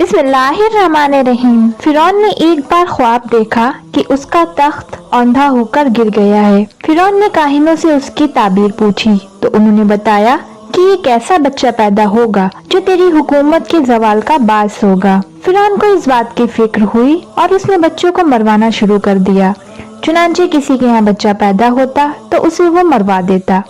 बिस्मिल्लाहिर्रहमानिर्रहीम। फिरौन ने एक बार ख्वाब देखा कि उसका तख्त औंधा होकर गिर गया है। फिरौन ने काहिनों से उसकी ताबीर पूछी तो उन्होंने बताया कि एक ऐसा बच्चा पैदा होगा जो तेरी हुकूमत के जवाल का बास होगा। फिरौन को इस बात की फिक्र हुई और उसने बच्चों को मरवाना शुरू कर दिया। चुनांचे किसी के यहाँ बच्चा पैदा होता तो उसे वो मरवा देता।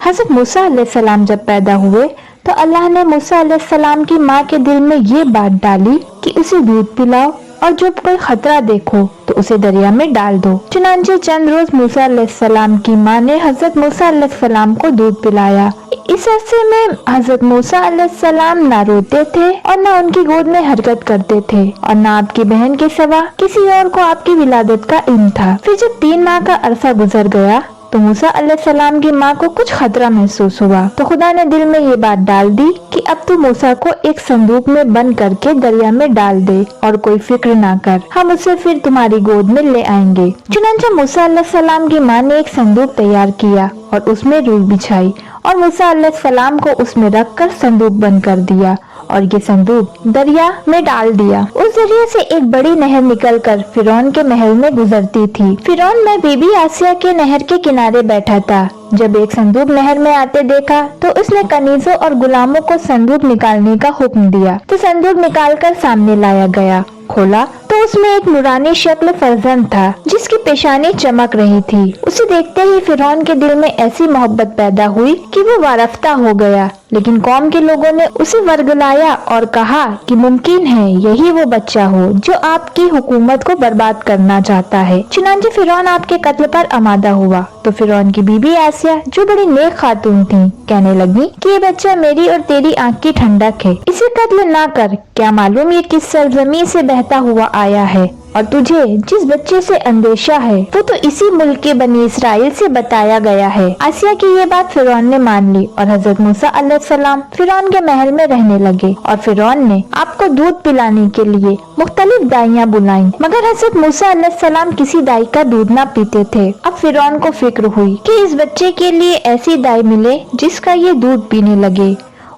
हज़रत मूसा अलैहिस्सलाम जब पैदा हुए तो अल्लाह ने मूसा अलैहिस्सलाम की माँ के दिल में ये बात डाली कि उसे दूध पिलाओ और जब कोई खतरा देखो तो उसे दरिया में डाल दो। चुनांचे चंद रोज मूसा अलैहिस्सलाम की माँ ने हज़रत मूसा अलैहिस्सलाम को दूध पिलाया। इस अरसे में हज़रत मूसा अलैहिस्सलाम ना रोते थे और ना उनकी गोद में हरकत करते थे और ना आपकी बहन के सिवा किसी और को आपकी विलादत का इल्म था। फिर जब 3 माह का अरसा गुजर गया तो मूसा अलैहिस्सलाम की माँ को कुछ खतरा महसूस हुआ तो खुदा ने दिल में ये बात डाल दी कि अब तू मूसा को एक संदूक में बंद करके दरिया में डाल दे और कोई फिक्र ना कर, हम उसे फिर तुम्हारी गोद में ले आएंगे। चुनांचे मूसा अलैहिस्सलाम की माँ ने एक संदूक तैयार किया और उसमें रूई बिछाई और मूसा अलैहिस्सलाम को उसमें रखकर संदूक बंद कर दिया और ये संदूक दरिया में डाल दिया। उस दरिया से एक बड़ी नहर निकलकर फिरौन के महल में गुजरती थी। फिरौन में बीबी आसिया के नहर के किनारे बैठा था। जब एक संदूक नहर में आते देखा तो उसने कनीजों और गुलामों को संदूक निकालने का हुक्म दिया तो संदूक निकालकर सामने लाया गया। खोला तो उसमें एक नूरानी शक्ल फर्जंद था जिसकी पेशानी चमक रही थी। उसे देखते ही फिरौन के दिल में ऐसी मोहब्बत पैदा हुई कि वो वारफ्ता हो गया। लेकिन कौम के लोगों ने उसे वर्गलाया और कहा कि मुमकिन है यही वो बच्चा हो जो आपकी हुकूमत को बर्बाद करना चाहता है। चुनांचे फिरौन आपके कत्ल पर आमादा हुआ तो फिरौन की बीबी आसिया जो बड़ी नेक खातून थी कहने लगी कि ये बच्चा मेरी और तेरी आंख की ठंडक है, इसे कत्ल ना कर, क्या मालूम ये किस सरजमी से बहता हुआ आया है और तुझे जिस बच्चे से अंदेशा है वो तो इसी मुल्क के बनी इसराइल से बताया गया है। आसिया की ये बात फिरौन ने मान ली और हज़रत मूसा अलैहिस्सलाम फिरौन के महल में रहने लगे और फिरौन ने आपको दूध पिलाने के लिए मुख्तलिफ दाइयाँ बुलाई मगर हज़रत मूसा अलैहिस्सलाम किसी दाई का दूध ना पीते थे। अब फिरौन को फिक्र हुई कि इस बच्चे के लिए ऐसी दाई मिले जिसका ये दूध पीने लगे।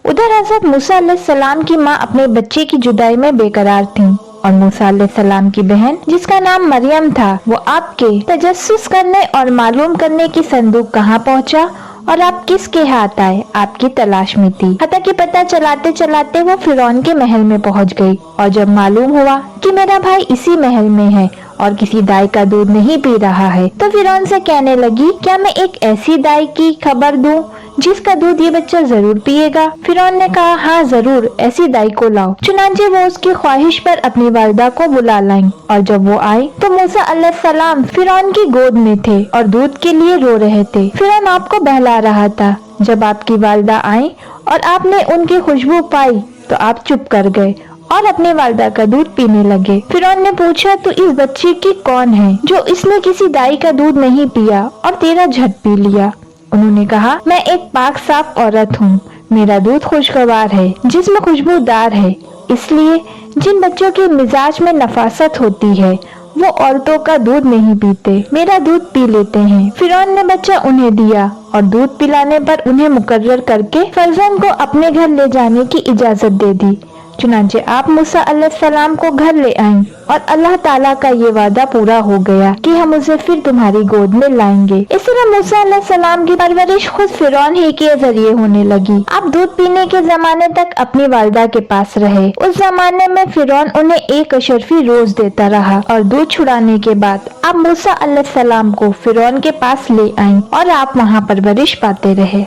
उधर हज़रत मूसा अलैहिस्सलाम की माँ अपने बच्चे की जुदाई में बेकरार थी और मूसा अलैहिस्सलाम की बहन जिसका नाम मरियम था वो आपके तजस्सुस करने और मालूम करने की संदूक कहाँ पहुँचा और आप किसके हाथ आए आपकी तलाश में थी। हत्ता कि पता चलाते चलाते वो फिरौन के महल में पहुँच गई और जब मालूम हुआ कि मेरा भाई इसी महल में है और किसी दाई का दूध नहीं पी रहा है तो फिरौन से कहने लगी क्या मैं एक ऐसी दाई की खबर दूं जिसका दूध ये बच्चा जरूर पिएगा। फिरौन ने कहा हाँ जरूर, ऐसी दाई को लाओ। चुनांचे वो उसकी ख्वाहिश पर अपनी वालिदा को बुला लाई और जब वो आई तो मूसा अलैहिस्सलाम फिरौन की गोद में थे और दूध के लिए रो रहे थे। फिरौन आपको बहला रहा था। जब आपकी वालिदा आई और आपने उनकी खुशबू पाई तो आप चुप कर गए और अपने वालिदा का दूध पीने लगे। फिरौन ने पूछा तो इस बच्चे की कौन है जो इसने किसी दाई का दूध नहीं पिया और तेरा झट पी लिया। उन्होंने कहा मैं एक पाक साफ औरत हूँ, मेरा दूध खुशगवार है जिसमें खुशबूदार है, इसलिए जिन बच्चों के मिजाज में नफासत होती है वो औरतों का दूध नहीं पीते, मेरा दूध पी लेते हैं। फिरौन ने बच्चा उन्हें दिया और दूध पिलाने पर उन्हें मुकर्रर करके फर्जंद को अपने घर ले जाने की इजाजत दे दी। चुनांचे आप मूसा अलैहिस्सलाम को घर ले आईं और अल्लाह ताला का ये वादा पूरा हो गया कि हम उसे फिर तुम्हारी गोद में लाएंगे। इस तरह मूसा अलैहिस्सलाम की परवरिश खुद फिरौन ही के जरिए होने लगी। आप दूध पीने के जमाने तक अपनी वालिदा के पास रहे। उस जमाने में फिरौन उन्हें एक अशरफी रोज देता रहा और दूध छुड़ाने के बाद आप मूसा अलैहिस्सलाम को फिरौन के पास ले आईं और आप वहाँ परवरिश पाते रहे।